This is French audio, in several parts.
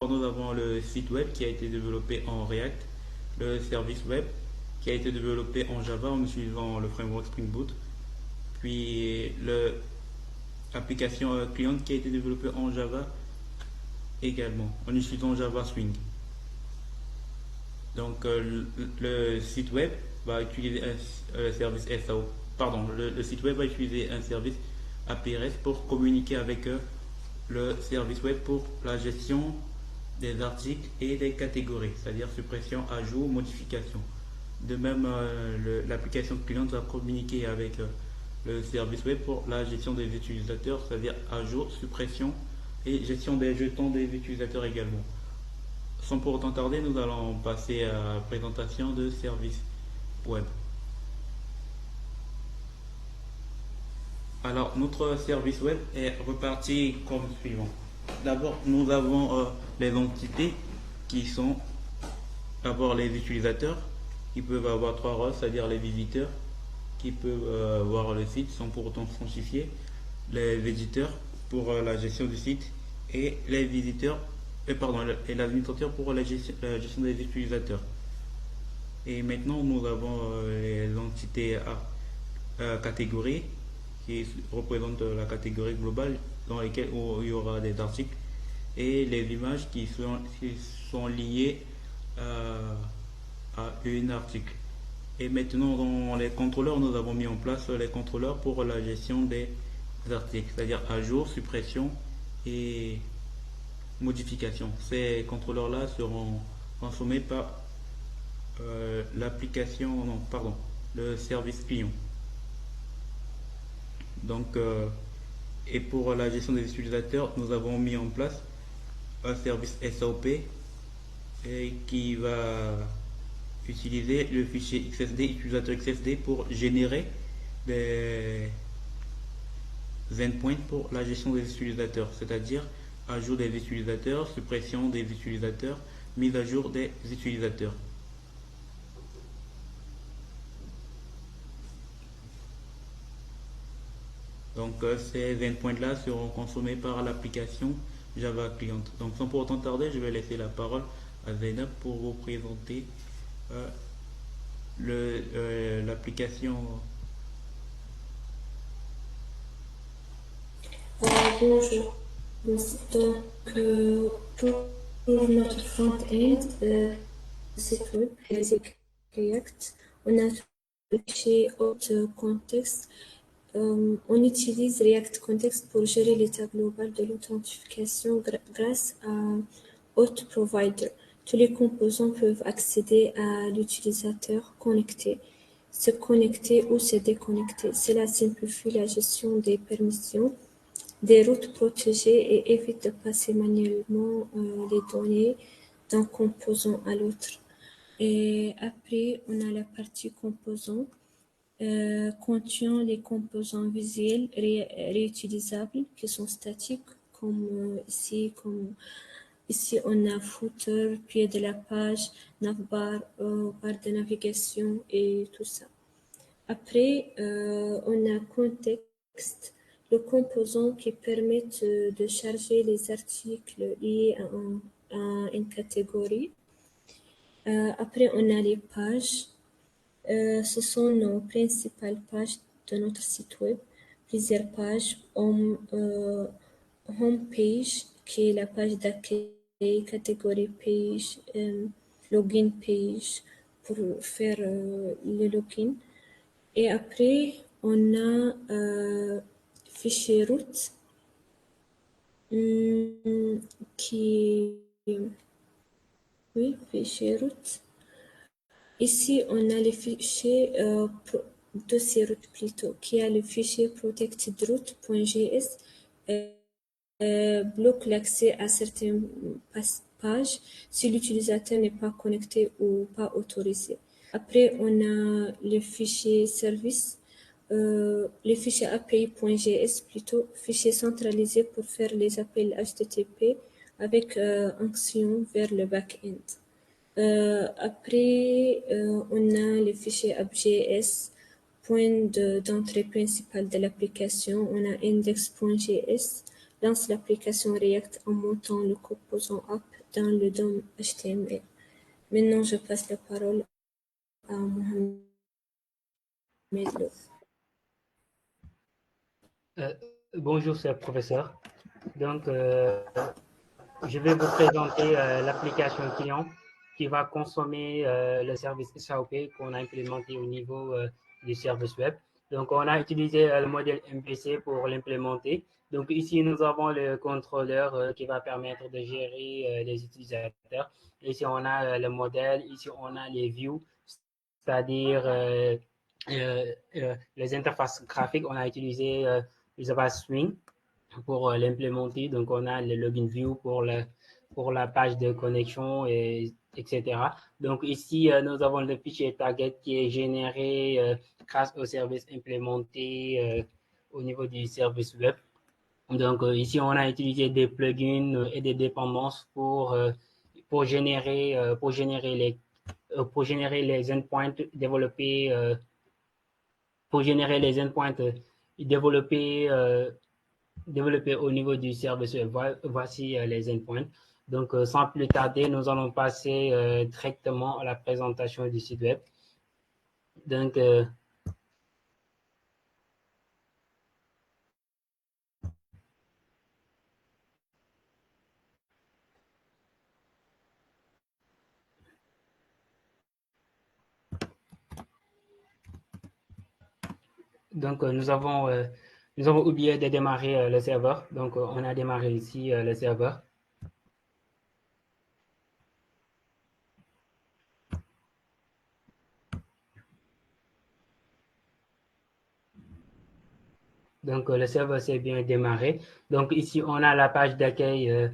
d'abord, nous avons le site web qui a été développé en React, le service web qui a été développé en Java en utilisant le framework Spring Boot, puis l'application client qui a été développée en Java également, en utilisant Java Swing. Donc le site web va utiliser un service SAO. Pardon, le site web va utiliser un service API REST pour communiquer avec le service web pour la gestion des articles et des catégories, c'est-à-dire suppression, ajout, modification. De même, l'application client va communiquer avec le service web pour la gestion des utilisateurs, c'est-à-dire ajout, suppression et gestion des jetons des utilisateurs également. Sans pour autant tarder, nous allons passer à la présentation de services web. Alors, notre service web est reparti comme suivant. D'abord, nous avons les entités qui sont d'abord les utilisateurs qui peuvent avoir trois rôles, c'est-à-dire les visiteurs qui peuvent voir le site sans pour autant s'identifier, les éditeurs pour la gestion du site et les visiteurs et l'administrateur pour la gestion des utilisateurs. Et maintenant, nous avons les entités catégories qui représentent la catégorie globale dans laquelle il y aura des articles et les images qui sont liées à une article. Et maintenant, dans les contrôleurs, nous avons mis en place les contrôleurs pour la gestion des articles, c'est-à-dire ajout, suppression et modification. Ces contrôleurs-là seront consommés par l'application, non, pardon, le service client. Donc, et pour la gestion des utilisateurs, nous avons mis en place un service SOP qui va utiliser le fichier XSD, utilisateur XSD pour générer des endpoints pour la gestion des utilisateurs, c'est-à-dire ajout des utilisateurs, suppression des utilisateurs, mise à jour des utilisateurs. Donc ces endpoints-là seront consommés par l'application Java Client. Donc sans pour autant tarder, je vais laisser la parole à Zainab pour vous présenter l'application. Bonjour. Donc, pour notre front-end, site web, React, on a chez Auth Context. On utilise React Context pour gérer l'état global de l'authentification grâce à Auth Provider. Tous les composants peuvent accéder à l'utilisateur connecté, se connecter ou se déconnecter. Cela simplifie la gestion des permissions, des routes protégées et évite de passer manuellement les données d'un composant à l'autre. Et après, on a la partie composants. Contient les composants visuels réutilisables qui sont statiques, comme ici on a footer, pied de la page, navbar, barre de navigation et tout ça. Après, on a contexte, le composant qui permet de charger les articles liés à une catégorie. Après, on a les pages. Ce sont nos principales pages de notre site web. Plusieurs pages, home page, qui est la page d'accueil, catégorie page, login page, pour faire le login. Et après, on a fichier route fichier route. Ici, on a le fichier dossier route plutôt, qui a le fichier protectedroute.js bloque l'accès à certaines pages si l'utilisateur n'est pas connecté ou pas autorisé. Après, on a le fichier service, le fichier API.js plutôt, fichier centralisé pour faire les appels HTTP avec action vers le back-end. Après, on a le fichier app.js, point d'entrée principale de l'application. On a index.js, lance l'application React en montant le composant app dans le DOM HTML. Maintenant, je passe la parole à Mohamed Lo. Bonjour, cher professeur. Donc, je vais vous présenter l'application client qui va consommer le service SAOP qu'on a implémenté au niveau du service web. Donc, on a utilisé le modèle MVC pour l'implémenter. Donc, ici, nous avons le contrôleur qui va permettre de gérer les utilisateurs. Ici, on a le modèle. Ici, on a les views, c'est-à-dire les interfaces graphiques. On a utilisé Java Swing pour l'implémenter. Donc, on a le login view pour la page de connexion, etc. Donc, ici, nous avons le fichier target qui est généré grâce au service implémenté au niveau du service web. Donc, ici, on a utilisé des plugins et des dépendances pour générer les endpoints développés développés au niveau du service web. Voici les endpoints. Donc, sans plus tarder, nous allons passer directement à la présentation du site web. Donc, nous avons oublié de démarrer le serveur. Donc, on a démarré ici le serveur. Donc, le serveur s'est bien démarré. Donc, ici, on a la page d'accueil.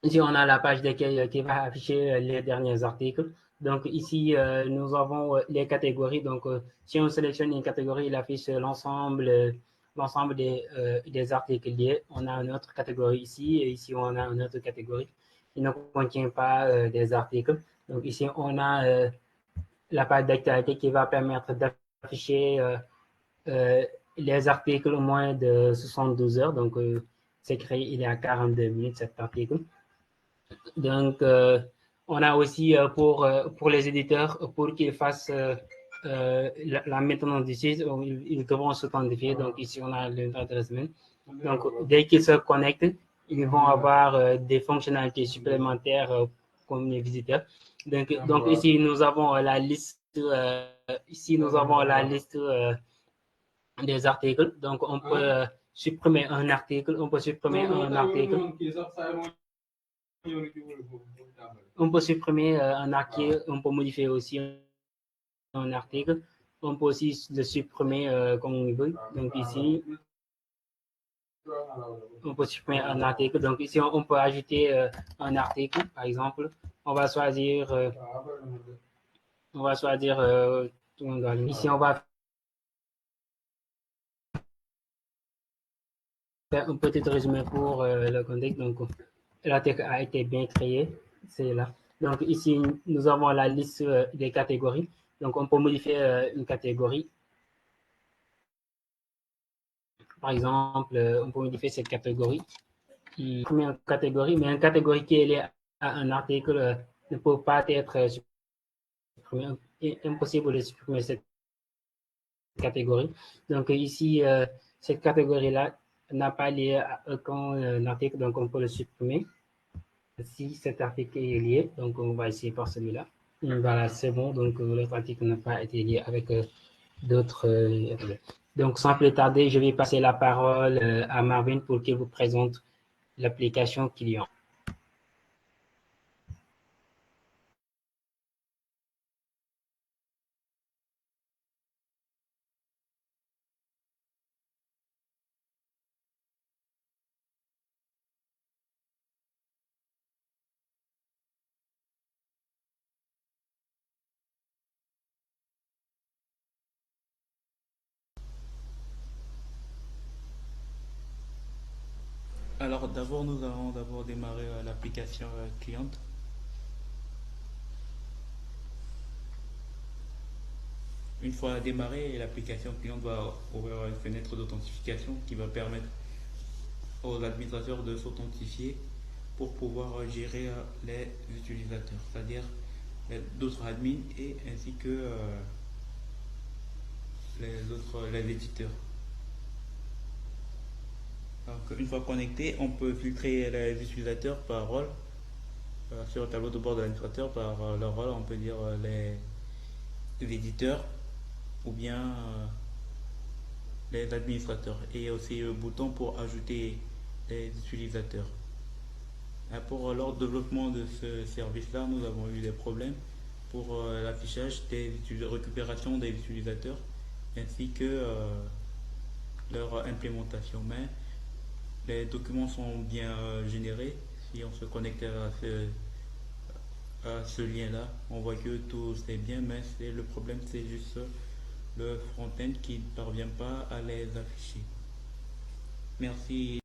Ici, on a la page d'accueil qui va afficher les derniers articles. Donc, ici, nous avons les catégories. Donc, si on sélectionne une catégorie, il affiche l'ensemble des articles liés. On a une autre catégorie ici, et ici, on a une autre catégorie qui ne contient pas des articles. Donc, ici, on a la page d'actualité qui va permettre d'afficher les articles au moins de 72 heures. Donc, c'est créé il y a 42 minutes, cet article. Donc, on a aussi pour les éditeurs, pour qu'ils fassent la maintenance du site, ils devront s'authentifier. Donc, ici, on a l'adresse mail. Donc, dès qu'ils se connectent, ils vont avoir des fonctionnalités supplémentaires comme les visiteurs. Donc ici, nous avons la liste. Ici, nous avons la liste des articles. Donc, on peut supprimer un article. On peut supprimer un article. On peut supprimer un article. On peut modifier aussi un article. On peut aussi le supprimer comme on veut. Donc, ici, on peut supprimer un article. Donc, ici, on peut ajouter un article, par exemple. On va choisir. Ici, on va faire un petit résumé pour le contexte. Donc, l'article a été bien créé. C'est là. Donc, ici, nous avons la liste des catégories. Donc, on peut modifier une catégorie. Par exemple, on peut modifier cette catégorie. Une catégorie, mais une catégorie qui est liée à un article ne peut pas être supprimée. Impossible de supprimer cette catégorie. Donc, ici, cette catégorie-là n'a pas lié à aucun article, donc on peut le supprimer. Si cet article est lié, donc on va essayer par celui-là. Voilà, c'est bon, donc l'autre article n'a pas été lié avec d'autres. Donc, sans plus tarder, je vais passer la parole à Marvin pour qu'il vous présente l'application client. Alors d'abord, nous allons d'abord démarrer l'application cliente. Une fois démarrée, l'application cliente va ouvrir une fenêtre d'authentification qui va permettre aux administrateurs de s'authentifier pour pouvoir gérer les utilisateurs, c'est-à-dire d'autres admins et ainsi que les éditeurs. Donc, une fois connecté, on peut filtrer les utilisateurs par rôle sur le tableau de bord de l'administrateur par leur rôle. On peut dire les éditeurs ou bien les administrateurs, et aussi le bouton pour ajouter les utilisateurs. Pour leur développement de ce service-là, nous avons eu des problèmes pour l'affichage des récupération des utilisateurs ainsi que leur implémentation. Mais les documents sont bien générés. Si on se connecte à ce lien-là, on voit que tout est bien, mais le problème, c'est juste le front-end qui ne parvient pas à les afficher. Merci.